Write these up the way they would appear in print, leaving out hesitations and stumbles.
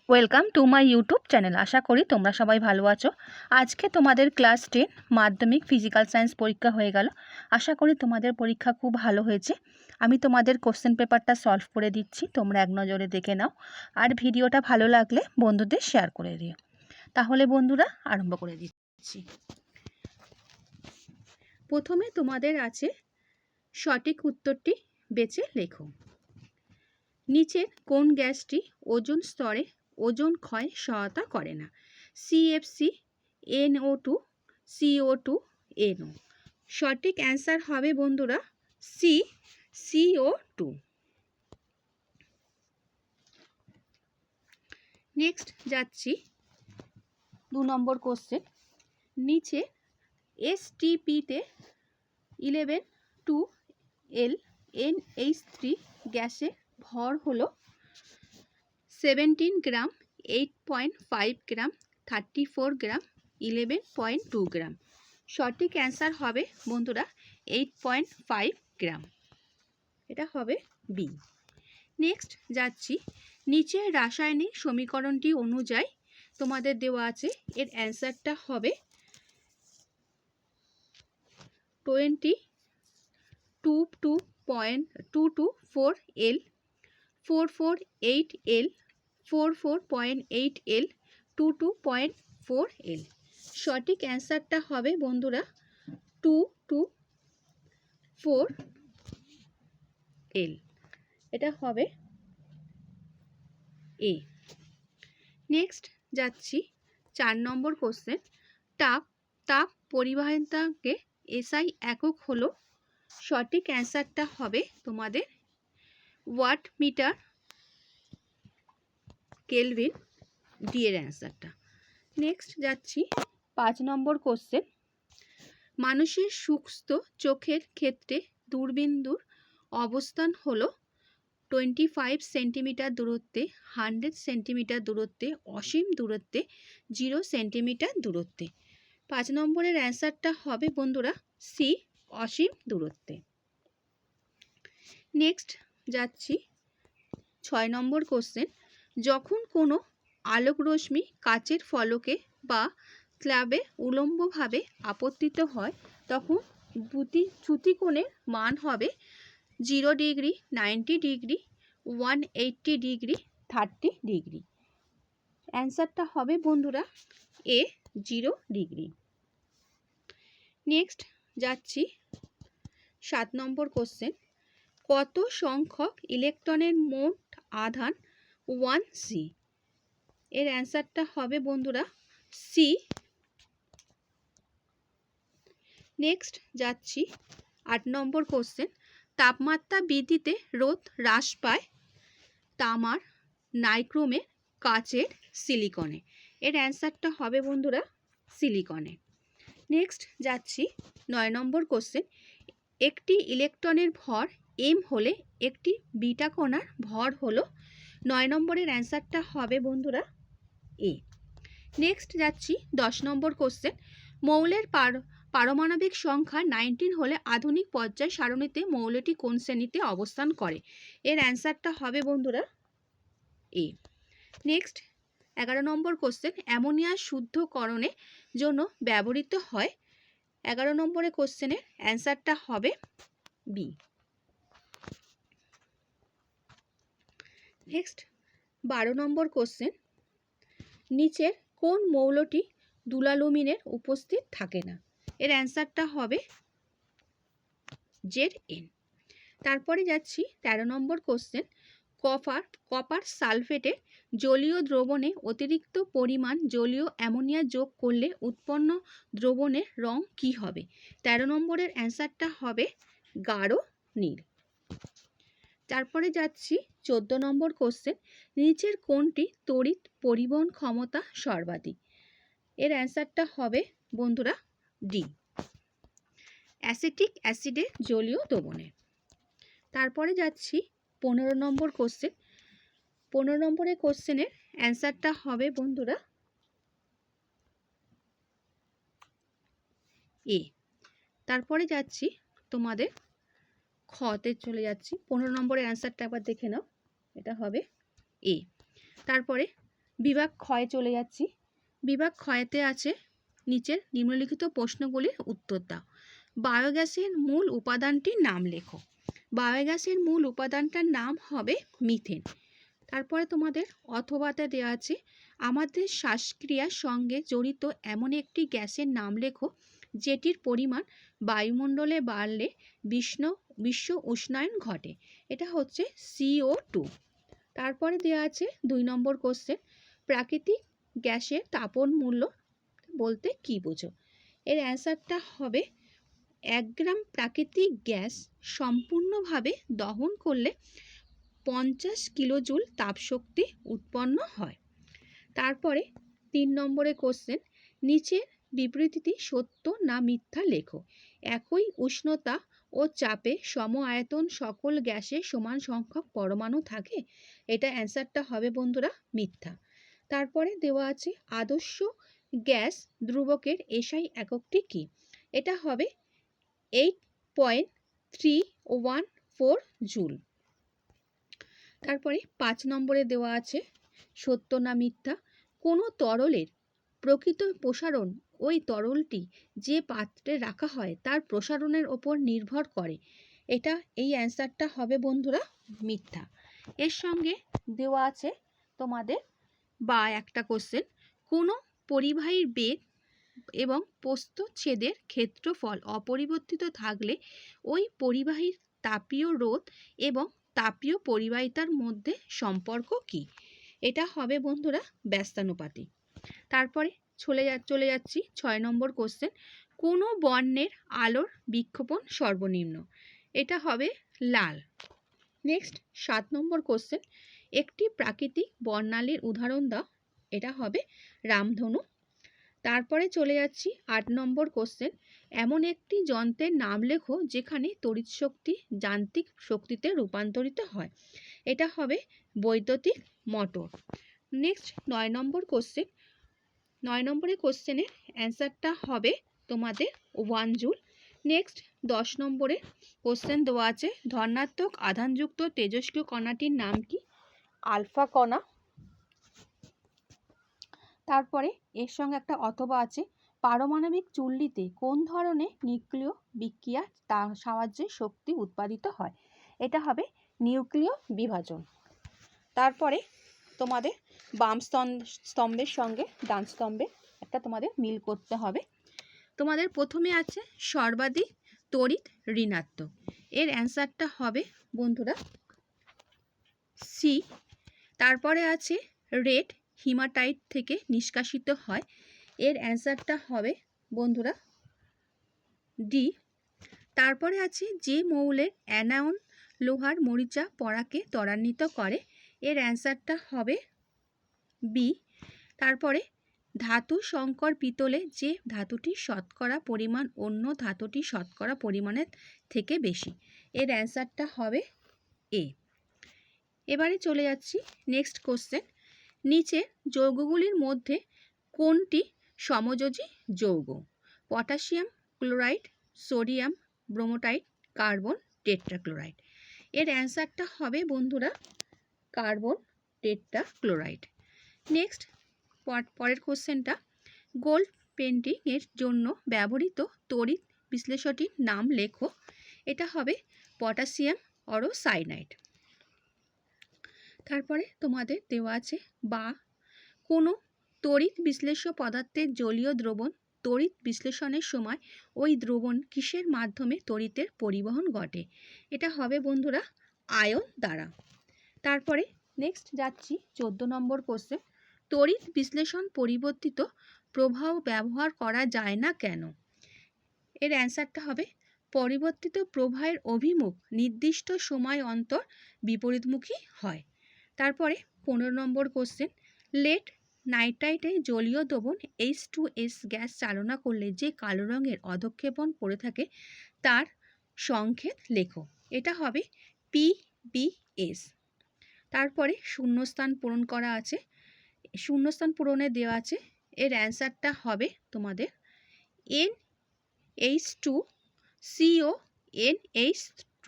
Welcome to my YouTube channel. আশা করি তোমরা সবাই ভালো আছো। আজকে তোমাদের ক্লাস 10 মাধ্যমিক ফিজিক্যাল সায়েন্স পরীক্ষা হয়ে গেল। আশা করি তোমাদের পরীক্ষা খুব ভালো হয়েছে। আমি তোমাদের কোশ্চেন পেপারটা সলভ করে দিচ্ছি, তোমরা এক নজরে দেখে নাও। আর ভিডিওটা ভালো লাগলে বন্ধুদের শেয়ার করে দিও। তাহলে বন্ধুরা আরম্ভ করে দিচ্ছি। প্রথমে তোমাদের আছে সঠিক উত্তরটি বেছে লেখো। নিচের কোন গ্যাসটি ওজোন স্তরে ওজোন ক্ষয় সহায়তা করে না? CFC, NO2, CO2, NO। সঠিক অ্যান্সার হবে বন্ধুরা সি, CO2। নেক্সট যাচ্ছি 2 নম্বর কোশ্চেন। নিচে STP-তে 11,2L NH3 গ্যাসের ভর হলো 17 গ্রাম, 8.5 গ্রাম, 34 গ্রাম, 11.2 গ্রাম। সঠিক অ্যান্সার হবে বন্ধুরা 8.5 গ্রাম। এটা হবে বি। নেক্সট যাচ্ছি নিচের রাসায়নিক সমীকরণটি অনুযায়ী তোমাদের দেওয়া আছে, এর অ্যান্সারটা হবে 22.224L, 448L, 44.8L, 22.4L। সঠিক অ্যান্সারটা হবে বন্ধুরা 224L। এটা হবে এ। নেক্সট যাচ্ছি 4 নম্বর কোশ্চেন। তাপ পরিবাহিতাকে SI একক হলো, সঠিক অ্যান্সারটা হবে তোমাদের ওয়াট মিটার কেলভিন, ডি এর অ্যান্সারটা। নেক্সট যাচ্ছি 5 নম্বর কোশ্চেন। মানুষের সুস্থ চোখের ক্ষেত্রে দূরবিন্দুর অবস্থান হলো 25 সেন্টিমিটার দূরত্বে, 100 সেন্টিমিটার দূরত্বে, অসীম দূরত্বে, 0 সেন্টিমিটার দূরত্বে। 5 নম্বরের অ্যান্সারটা হবে বন্ধুরা সি, অসীম দূরত্বে। নেক্সট যাচ্ছি 6 নম্বর কোশ্চেন। যখন কোনো আলোক রশ্মি কাচের ফলকে বা স্ল্যাবে উলম্বভাবে আপতিত হয় তখন চ্যুতিকোণের মান হবে 0 ডিগ্রি, 90 ডিগ্রি, 180 ডিগ্রি, 30 ডিগ্রি। অ্যান্সারটা হবে বন্ধুরা এ, 0 ডিগ্রি। নেক্সট যাচ্ছি 7 নম্বর কোশ্চেন। কত সংখ্যক ইলেকট্রনের মোট আধান 1C? এর অ্যান্সারটা হবে বন্ধুরা সি। নেক্সট যাচ্ছি 8 নম্বর কোশ্চেন। তাপমাত্রা বৃদ্ধিতে রোধ হ্রাস পায় তামার, নাইক্রোমে, কাচের, সিলিকনে। এর অ্যান্সারটা হবে বন্ধুরা সিলিকনে। নেক্সট যাচ্ছি 9 নম্বর কোশ্চেন। একটি ইলেকট্রনের ভর m হলে একটি বিটা কণার ভর হলো, 9 নম্বরের অ্যান্সারটা হবে বন্ধুরা এ। নেক্সট যাচ্ছি 10 নম্বর কোশ্চেন। মৌলের পারমাণবিক সংখ্যা 19 হলে আধুনিক পর্যায় সারণীতে মৌলটি কোন শ্রেণীতে অবস্থান করে? এর অ্যান্সারটা হবে বন্ধুরা এ। নেক্সট 11 নম্বর কোশ্চেন। অ্যামোনিয়া শুদ্ধকরণের জন্য ব্যবহৃত হয়, 11 নম্বরের কোশ্চেনের অ্যান্সারটা হবে বি। নেক্সট 12 নম্বর কোশ্চেন। নিচের কোন মৌলটি দুলালুমিনের উপস্থিত থাকে না? এর অ্যান্সারটা হবে Zn। তারপরে যাচ্ছি 13 নম্বর কোশ্চেন। কপার সালফেটের জলীয় দ্রবণে অতিরিক্ত পরিমাণ জলীয় অ্যামোনিয়া যোগ করলে উৎপন্ন দ্রবণের রং কি হবে? 13 নম্বরের অ্যান্সারটা হবে গাঢ় নীল। তারপরে যাচ্ছি 14 নম্বর কোশ্চেন। নিচের কোনটি তড়িৎ পরিবহন ক্ষমতা সর্বাধিক? এর অ্যান্সারটা হবে বন্ধুরা ডি, অ্যাসিটিক অ্যাসিডের জলীয় দ্রবণে। তারপরে যাচ্ছি 15 নম্বর কোশ্চেন। 15 নম্বরের কোশ্চেনের অ্যান্সারটা হবে বন্ধুরা এ। তারপরে যাচ্ছি তোমাদের খতে চলে যাচ্ছি। 15 নম্বরের অ্যান্সারটা একবার দেখে নাও, এটা হবে এ। তারপরে বিভাগ ক্ষয়ে চলে যাচ্ছি। বিভাগ ক্ষয়তে আছে নিচের নিম্নলিখিত প্রশ্নগুলির উত্তর দাও। বায়োগ্যাসের মূল উপাদানটির নাম লেখো। বায়োগ্যাসের মূল উপাদানটার নাম হবে মিথেন। তারপরে তোমাদের অথবাতে দেওয়া আছে আমাদের শ্বাসক্রিয়ার সঙ্গে জড়িত এমন একটি গ্যাসের নাম লেখো যেটির পরিমাণ বায়ুমণ্ডলে বাড়লে বিশ্ব উষ্ণায়ন ঘটে। এটা হচ্ছে CO2। তারপরে দেওয়া আছে 2 নম্বর কোশ্চেন, প্রাকৃতিক গ্যাসের তাপন মূল্য বলতে কি বোঝো? এর অ্যান্সারটা হবে 1 গ্রাম প্রাকৃতিক গ্যাস সম্পূর্ণভাবে দহন করলে 50 কিলোজুল তাপশক্তি উৎপন্ন হয়। তারপরে 3 নম্বরের কোশ্চেন, নিচের বিবৃতিটি সত্য না মিথ্যা লেখো। একই উষ্ণতা ও চাপে সম আয়তন সকল গ্যাসে সমান সংখ্যক পরমাণু থাকে। এটা অ্যান্সারটা হবে বন্ধুরা মিথ্যা। তারপরে দেওয়া আছে আদর্শ গ্যাস ধ্রুবকের এসআই এককটি কি? এটা হবে 8.314 জুল। তারপরে 5 নম্বরে দেওয়া আছে সত্য না মিথ্যা, কোনো তরলের প্রকৃত প্রসারণ ওই তরলটি যে পাত্রে রাখা হয় তার প্রসারণের ওপর নির্ভর করে। এই অ্যান্সারটা হবে বন্ধুরা মিথ্যা। এর সঙ্গে দেওয়া আছে তোমাদের একটা কোশ্চেন, কোনো পরিবাহীর বেগ এবং প্রস্থচ্ছেদের ক্ষেত্রফল অপরিবর্তিত থাকলে ওই পরিবাহীর তাপীয় রোধ এবং তাপীয় পরিবাহিতার মধ্যে সম্পর্ক কি? এটা হবে বন্ধুরা ব্যস্তানুপাতিক। তারপরে চলে যাচ্ছি 6 নম্বর কোশ্চেন, কোনো বর্ণের আলোর বিক্ষেপণ সর্বনিম্ন? এটা হবে লাল। নেক্সট 7 নম্বর কোশ্চেন, একটি প্রাকৃতিক বর্ণালীর উদাহরণ দাও। এটা হবে রামধনু। তারপরে চলে যাচ্ছি 8 নম্বর কোশ্চেন, এমন একটি যন্ত্রের নাম লেখো যেখানে তড়িৎ শক্তি যান্ত্রিক শক্তিতে রূপান্তরিত হয়। এটা হবে বৈদ্যুতিক মোটর। নেক্সট 9 নম্বর কোশ্চেন, 9 নম্বরের কোশ্চেনের অ্যান্সারটা হবে তোমাদের 1 জুল। নেক্সট 10 নম্বরের কোশ্চেন দেওয়া আছে ধনাত্মক আধানযুক্ত তেজস্ক্রিয় কণাটির নাম কি? আলফা কণা। তারপরে এর সঙ্গে একটা অথবা আছে, পারমাণবিক চুল্লিতে কোন ধরনের নিউক্লিয় বিক্রিয়া তার সাহায্যে শক্তি উৎপাদিত হয়? এটা হবে নিউক্লিয় বিভাজন। তারপরে তোমাদের বাম স্তম্ভের সঙ্গে ডান স্তম্ভে একটা তোমাদের মিল করতে হবে। তোমাদের প্রথমে আছে সর্বাধিক তড়িৎ ঋণাত্মক, এর অ্যান্সারটা হবে বন্ধুরা সি। তারপরে আছে রেড হিমাটাইট থেকে নিষ্কাশিত হয়, এর অ্যান্সারটা হবে বন্ধুরা ডি। তারপরে আছে যে মৌলের অ্যানায়ন লোহার মরিচা পরাকে ত্বরান্বিত করে, এর অ্যান্সারটা হবে বি। তারপরে ধাতু সংকর পিতলে যে ধাতুটির শতকরা পরিমাণ অন্য ধাতুটির শতকরা পরিমাণের থেকে বেশি, এর অ্যান্সারটা হবে এ। এবারে চলে যাচ্ছি নেক্সট কোশ্চেন, নিচের যৌগগুলির মধ্যে কোনটি সমযোজী যৌগ? Potassium chloride, sodium bromide, carbon tetrachloride. এর অ্যান্সারটা হবে বন্ধুরা কার্বন টেট্রাক্লোরাইড। নেক্সট পরের কোশ্চেনটা, গোল্ড পেন্টিং এর জন্য ব্যবহৃত তড়িৎ বিশ্লেষণটির নাম লেখো। এটা হবে পটাশিয়াম অরোসাইনাইড। তারপরে তোমাদের দেওয়া আছে কোনো তড়িৎ বিশ্লেষ্য পদার্থের জলীয় দ্রবণ তড়িৎ বিশ্লেষণের সময় ওই দ্রবণ কিসের মাধ্যমে তড়িতের পরিবহন ঘটে? এটা হবে বন্ধুরা আয়ন দ্বারা। তারপরে নেক্সট যাচ্ছি 14 নম্বর কোশ্চেন, তড়িৎ বিশ্লেষণ পরিবর্তিত প্রবাহ ব্যবহার করা যায় না কেন? এর অ্যান্সারটা হবে পরিবর্তিত প্রবাহের অভিমুখ নির্দিষ্ট সময় অন্তর বিপরীতমুখী হয়। তারপরে 15 নম্বর কোশ্চেন, লেড নাইট্রাইটে জলীয় দ্রবণ H2S গ্যাস চালনা করলে যে কালো রঙের অধঃক্ষেপণ পড়ে থাকে তার সংকেত লেখো। এটা হবে PbS। তারপরে শূন্যস্থান পূরণ করা আছে, শূন্যস্থান পূরণে দেওয়া আছে, এর অ্যান্সারটা হবে তোমাদের NH2CO NH2।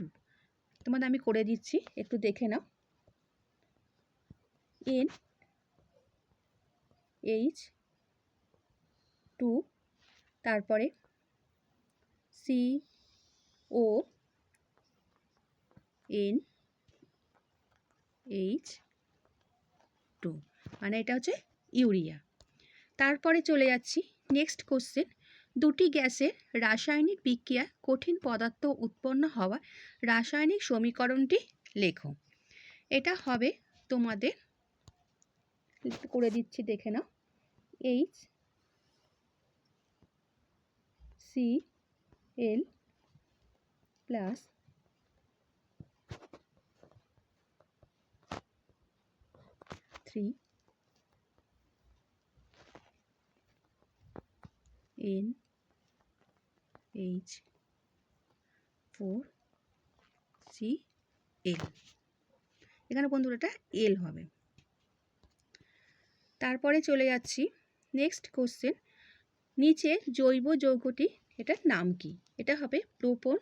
তোমাদের আমি করে দিচ্ছি, একটু দেখে নাও। H2, তারপরে CONH2, মানে এটা হচ্ছে ইউরিয়া। তারপরে চলে যাচ্ছি নেক্সট কোশ্চেন, দুটি গ্যাসের রাসায়নিক বিক্রিয়ায় কঠিন পদার্থ উৎপন্ন হওয়া রাসায়নিক সমীকরণটি লেখো। এটা হবে তোমাদের, একটু করে দিচ্ছি দেখে নাও, HCl প্লাস NH4Cl, এখানে বন্ধুরা এটা এল হবে। তারপরে চলে যাচ্ছি নেক্সট কোশ্চেন, নিচে জৈব যৌগটি এটার নাম কি? এটা হবে প্রোপন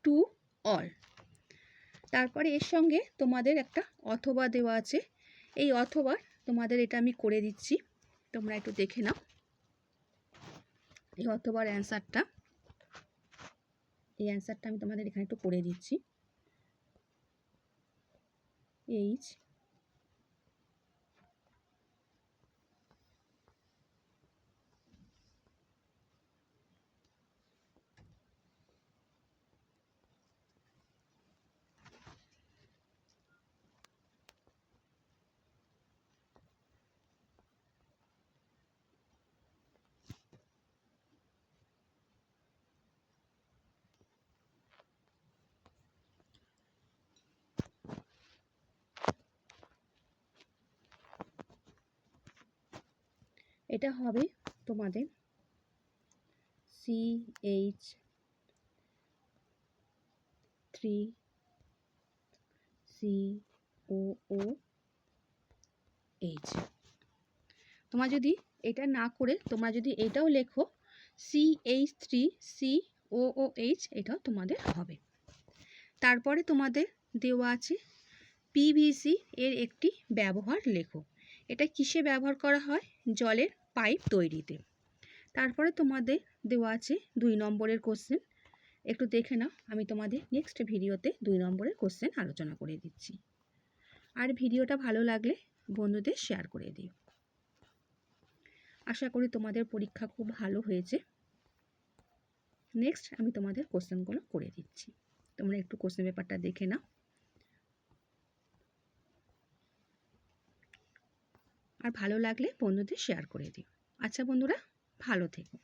2 অল। তারপরে এর সঙ্গে তোমাদের একটা অথবা দেওয়া আছে, এই অথবা তোমাদের এটা আমি করে দিচ্ছি, তোমরা একটু দেখে নাও এই অথবার অ্যান্সারটা। এই অ্যান্সারটা আমি তোমাদের এখানে একটু করে দিচ্ছি। এটা হবে তোমাদের CH3COOH। তোমরা যদি এটা না করে তোমরা যদি এটাও লেখো CH3COOH, এটাও তোমাদের হবে। তারপরে তোমাদের দেওয়া আছে PVC এর একটি ব্যবহার লেখো। এটা কিসে ব্যবহার করা হয়? জলের পাইপ তৈরিতে। তারপরে তোমাদের দেওয়া আছে 2 নম্বরের কোশ্চেন, একটু দেখে নাও, আমি তোমাদের নেক্সট ভিডিওতে 2 নম্বরের কোশ্চেন আলোচনা করে দিচ্ছি। আর ভিডিওটা ভালো লাগলে বন্ধুদের শেয়ার করে দিও। আশা করি তোমাদের পরীক্ষা খুব ভালো হয়েছে। নেক্সট আমি তোমাদের কোশ্চেনগুলো করে দিচ্ছি, তোমরা একটু কোশ্চেন পেপারটা দেখে নাও। আর ভালো লাগলে বন্ধুদের শেয়ার করে দিও। আচ্ছা বন্ধুরা, ভালো থেকো।